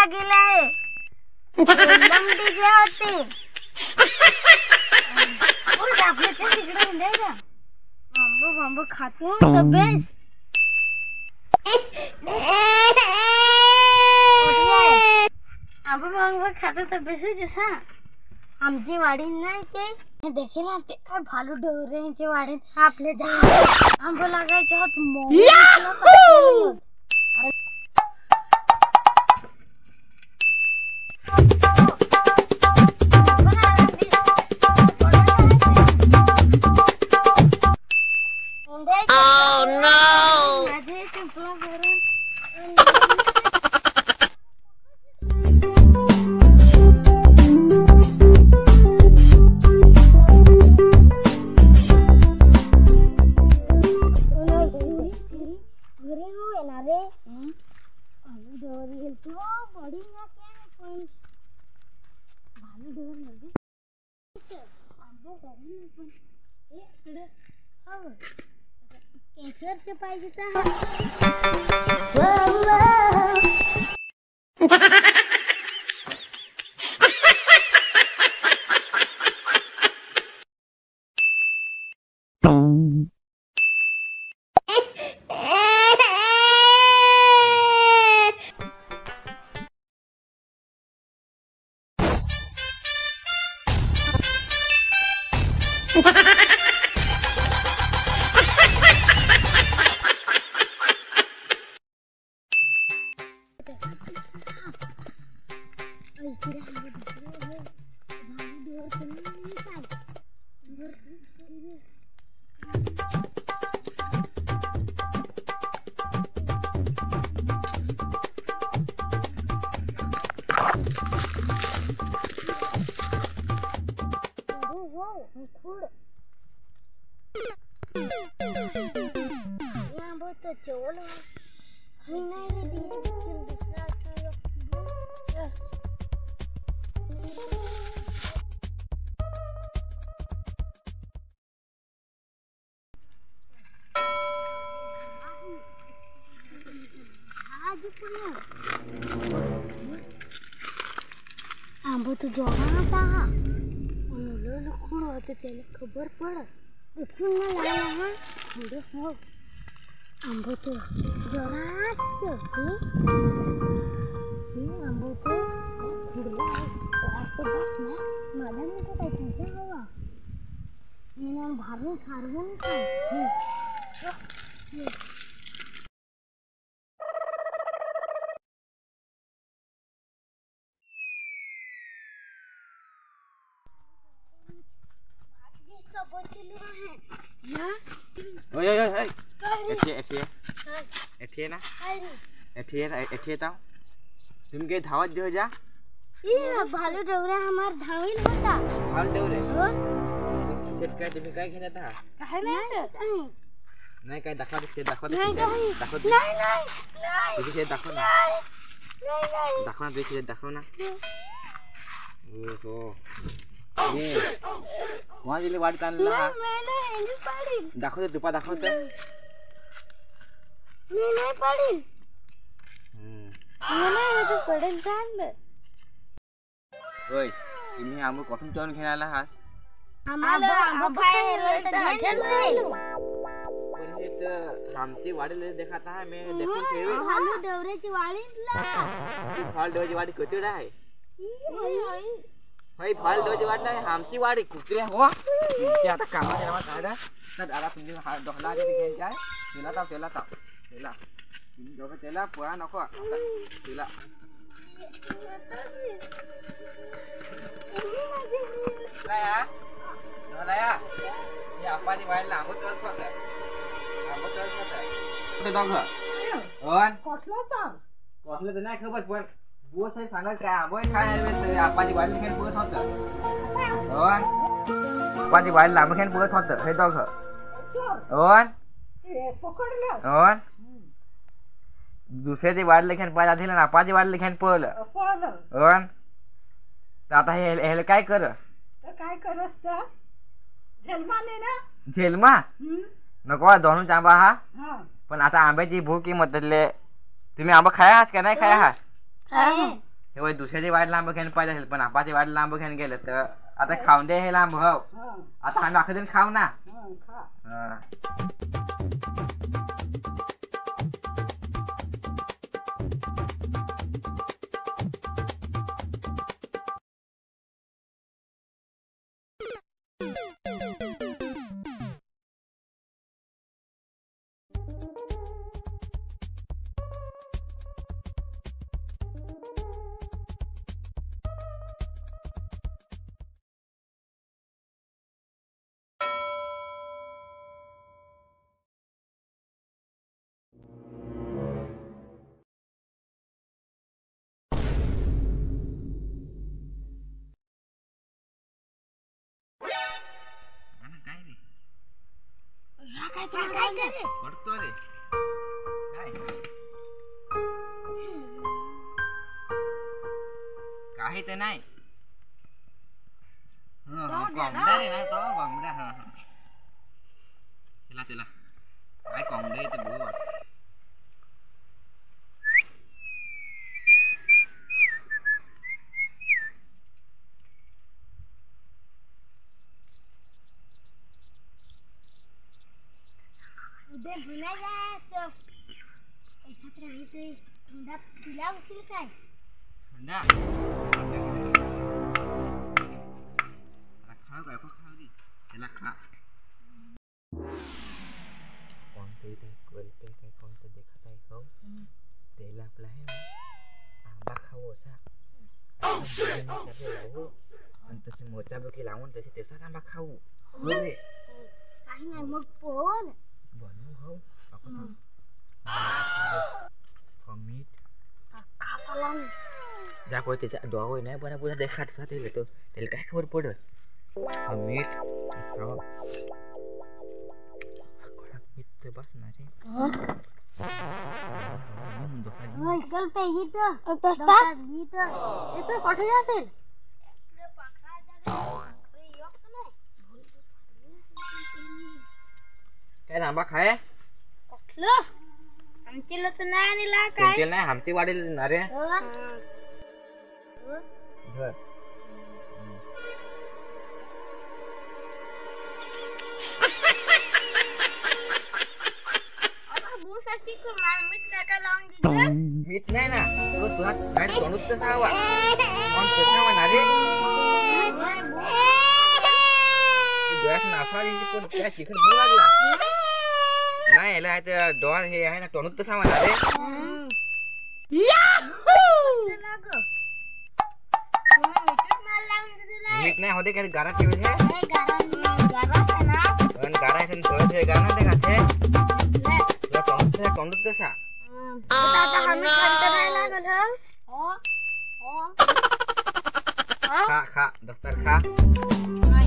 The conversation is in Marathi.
लागेल आहे लंगडी जे होते उलट आपल्या त्या तिकडे उंडाय का बांबू बांबू खातो तर बेस बांबू बांबू खातो तर बेसच असा आमची वाडी नाही ते देखील ते काय भालू डोऱ्यांची वाडी आपल्या झाड आंबो लागायचे होत मग Oh no! केशरचे पाहिजे चोलो नहीं रेडी चल दिसला आज पुन्हा आंबो तो जोगा था उन्होंने लखून होते त्याला खबर पड पुन्हा लागला थोडं हो आंबो तो जोरात आंबो तो खुडला तो बस ना मला नको काय तुझं हवा मी भारून खारवून ôi ôi ôi ôi एठे ना एठे ताव तुम के धावत जो जा ये भालू डवरा हमार धाविल होता भालू डवरे हो शेत काय तुम्ही काय घेण्यात आहात काय नाही नाही काय दाखवा दाखवा नाही दाखवा नाही नाही तुझी शेत दाखव ना नाही दाखव ना तुझी शेत दाखव ना ओहो ये वहाँ जिले वाट काढला मैंने नहीं पड़ी दाखव तुपा दाखव तर मैं नहीं पड़ी मैंने तो पडल चांगलं ओय तुम्ही आंबो कोठून जाऊन घेण्याला आहात आम्हाला आंबो खाय रोज घेऊन पण हे तर आमची वाडीला देखत आहे मी देखून ठेवे भालू डवऱ्याची वाडी फाल डोजी वाडी कचड आहे भाई फाल डोजी वाडी नाही आमची वाडी कुत्रे हो ते आता कामाला जमा काढा तर आता तुम्ही डोहला जे घ्यायचे आहे तेला तुम्ही दोघं तेला पोळा नको तिला या ये आपाजी वाईला आंबो चढत होता ते दोघं ओन कोठलं तर नाही खबर पण बोस आहे सांगा काय आंबो काय आपाजी वाईला घेऊन पुरत होतं ओन आपाजी वाईला आंबो घेऊन पुरत होतं हे दोघं ओन ओन दुसऱ्याची वाढ लेखन पाहिजे दिलं ना आपाची वाढ लेखन पळलं पण आता हे काय कर झेलमा नको दोन आंबा हा पण आता आंब्याची भूक की म्हटले तुम्ही आंबा खाया आहात का नाही खाया आहात हे वय दुसऱ्याची वाट लांब घेऊन पाहिजे असेल पण आपाची वाट लांब घेऊन गेलं तर आता खाऊन दे हे लांब हो आता आम्ही अख्खा दिन खाऊ ना हा. काय रे पडतो रे काय काही तर नाही कोंबडा रे नाही तो कोंबडा हा चला चला काय कोंबडा इथे बघू उद्या भुला जायचं एखाद राहायचं थंडा पिला होतील काय थंडा खाओ काय खाओ दी चला खा कोणते ते कोल पे काय कोणते देखत आहे खाऊ तेला आपला आहे ना आंबा खाऊ असा आणि तसे मोठा बकी लावून तसे तेवढाच आंबा खाऊ रे काही नाही मग पण बनवू हो मीठ कासाला जा कोई त्याच्या डोळे नाही बरा पुरा देखात सा ते तो त्याला काय खबर पडत मीठ खाओ मीठ ते बस ना रे गल पे इथं तस्ता इथं कुठे जातील काय आंबा खाय कुठलं आमच्याला तर नाही आणला काय कोणते नाही हमती वाढेल ना रे धर मीठ नाही ना तो तुला काय तोंडूच कसा हवा मग कसा ना रे गॅस नासा पण त्या चिकन भू लागला नाही याला आहे डॉन हे आहे ना तोंडूच कसा म्हणा रे मीठ नाही होते काय गारा ठेवले हे गारा आहे थोडं ते गाणं ते खाते तुला तोंडूच कसा खा खा दफ्तर खा